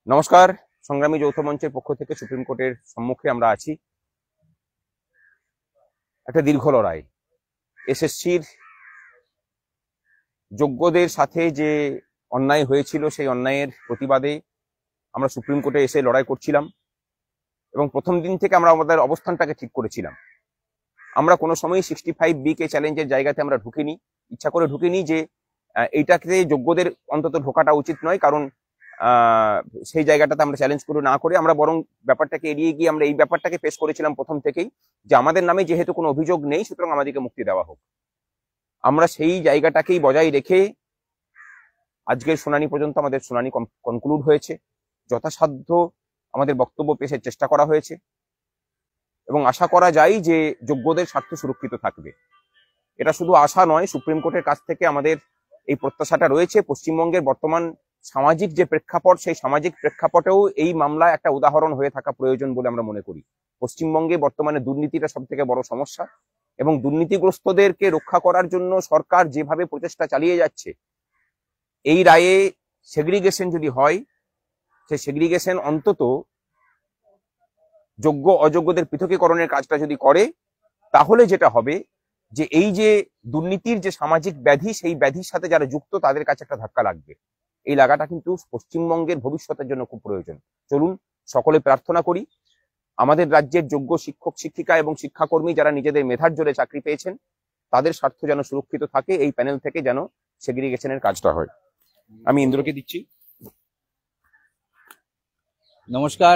নমস্কার। সংগ্রামী যৌথ মঞ্চের পক্ষ থেকে সুপ্রিম কোর্টের সম্মুখে আমরা আছি। একটা দীর্ঘ লড়াই। এসএসসির যোগ্যদের সাথে যে অন্যায় হয়েছিল সেই অন্যায়ের প্রতিবাদে আমরা সুপ্রিম কোর্টে এসে লড়াই করছিলাম এবং প্রথম দিন থেকে আমরা আমাদের অবস্থানটাকে ঠিক করেছিলাম। আমরা কোনো সময় 65B কে চ্যালেঞ্জের জায়গাতে আমরা ঢুকিনি, ইচ্ছা করে ঢুকিনি যে এইটাকে যোগ্যদের অন্তত ঢোকাটা উচিত নয়, কারণ সেই জায়গাটাতে আমরা চ্যালেঞ্জ করে না করে আমরা বরং ব্যাপারটাকে এড়িয়ে গিয়ে আমরা এই ব্যাপারটাকে পেশ করেছিলাম প্রথম থেকেই, যে আমাদের নামে যেহেতু কোনো অভিযোগ নেই সুতরাং আমাদেরকে মুক্তি দেওয়া হোক। আমরা সেই জায়গাটাকেই বজায় রেখে আজকের শুনানি পর্যন্ত আমাদের শুনানি কনক্লুড হয়েছে। যথাসাধ্য আমাদের বক্তব্য পেশের চেষ্টা করা হয়েছে এবং আশা করা যায় যে যোগ্যদের স্বার্থ সুরক্ষিত থাকবে। এটা শুধু আশা নয়, সুপ্রিম কোর্টের কাছ থেকে আমাদের এই প্রত্যাশাটা রয়েছে। পশ্চিমবঙ্গের বর্তমান সামাজিক যে প্রেক্ষাপট, সেই সামাজিক প্রেক্ষাপটেও এই মামলা একটা উদাহরণ হয়ে থাকা প্রয়োজন বলে আমরা মনে করি। পশ্চিমবঙ্গে বর্তমানে দুর্নীতিটা সব থেকে বড় সমস্যা এবং দুর্নীতিগ্রস্তদেরকে রক্ষা করার জন্য সরকার যেভাবে প্রচেষ্টা চালিয়ে যাচ্ছে, এই রায়ে সেগ্রিগেশন যদি হয়, সেই সেগ্রিগেশন অন্তত যোগ্য অযোগ্যদের পৃথকীকরণের কাজটা যদি করে, তাহলে যেটা হবে যে এই যে দুর্নীতির যে সামাজিক ব্যাধি, সেই ব্যাধির সাথে যারা যুক্ত তাদের কাছে একটা ধাক্কা লাগবে। এই লাগাটা কিন্তু পশ্চিমবঙ্গের ভবিষ্যতের জন্য খুব প্রয়োজন। চলুন সকলে প্রার্থনা করি আমাদের রাজ্যের যোগ্য শিক্ষক শিক্ষিকা এবং শিক্ষাকর্মী যারা নিজেদের মেধার জোরে চাকরি পেয়েছেন তাদের স্বার্থ যেন সুরক্ষিত থাকে, এই প্যানেল থেকে যেন সেগ্রিগেশনের কাজটা হয়। আমি ইন্দ্রকে দিচ্ছি। নমস্কার।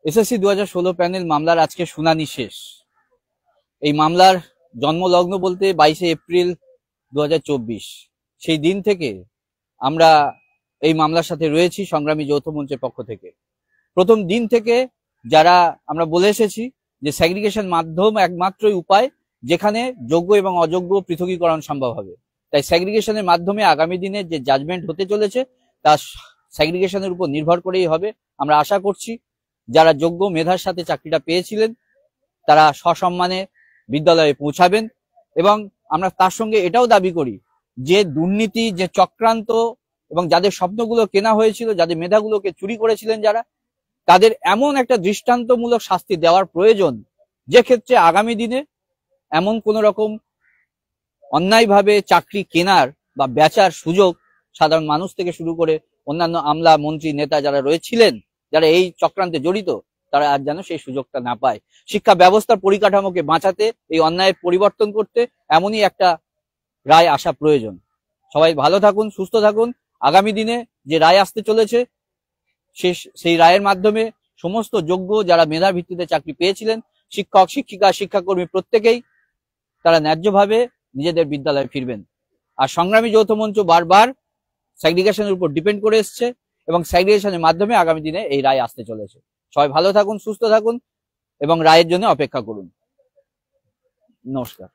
এসএসসি 2016 প্যানেল মামলার আজকে শুনানি শেষ। এই মামলার জন্মলগ্ন বলতে 22শে এপ্রিল 2024। সেই দিন থেকে আমরা এই মামলার সাথে রয়েছি সংগ্রামী যৌথ মঞ্চের পক্ষ থেকে। প্রথম দিন থেকে যারা আমরা বলে এসেছি যে সেগ্রিগেশন মাধ্যম একমাত্রই উপায় যেখানে যোগ্য এবং অযোগ্য পৃথকীকরণ সম্ভব হবে। তাই সেগ্রিগেশনের মাধ্যমে আগামী দিনে যে জাজমেন্ট হতে চলেছে তা সেগ্রিগেশনের উপর নির্ভর করেই হবে। আমরা আশা করছি যারা যোগ্য মেধার সাথে চাকরিটা পেয়েছিলেন তারা সসম্মানে বিদ্যালয়ে পৌঁছাবেন এবং আমরা তার সঙ্গে এটাও দাবি করি যে দুর্নীতি, যে চক্রান্ত এবং যাদের স্বপ্নগুলো কেনা হয়েছিল, যাদের মেধাগুলোকে চুরি করেছিলেন যারা, তাদের এমন একটা দৃষ্টান্তমূলক শাস্তি দেওয়ার প্রয়োজন যে ক্ষেত্রে আগামী দিনে এমন কোন রকম অন্যায়ভাবে চাকরি কেনার বা বেচার সুযোগ সাধারণ মানুষ থেকে শুরু করে অন্যান্য আমলা মন্ত্রী নেতা যারা রয়েছিলেন, যারা এই চক্রান্তে জড়িত, তারা আর যেন সেই সুযোগটা না পায়। শিক্ষা ব্যবস্থার পরিকাঠামোকে বাঁচাতে, এই অন্যায়ের পরিবর্তন করতে এমনই একটা রায় আসা প্রয়োজন। সবাই ভালো থাকুন, সুস্থ থাকুন। আগামী দিনে যে রায় আসতে চলেছে সেই রায়ের মাধ্যমে সমস্ত যোগ্য যারা মেধার ভিত্তিতে চাকরি পেয়েছিলেন, শিক্ষক শিক্ষিকা শিক্ষাকর্মী প্রত্যেকেই তারা ন্যায্যভাবে নিজেদের বিদ্যালয়ে ফিরবেন। আর সংগ্রামী যৌথ মঞ্চ বারবার সেগ্রিগেশনের উপর ডিপেন্ড করে এসছে এবং সেগ্রিগেশনের মাধ্যমে আগামী দিনে এই রায় আসতে চলেছে। সবাই ভালো থাকুন, সুস্থ থাকুন এবং রায়ের জন্য অপেক্ষা করুন। নমস্কার।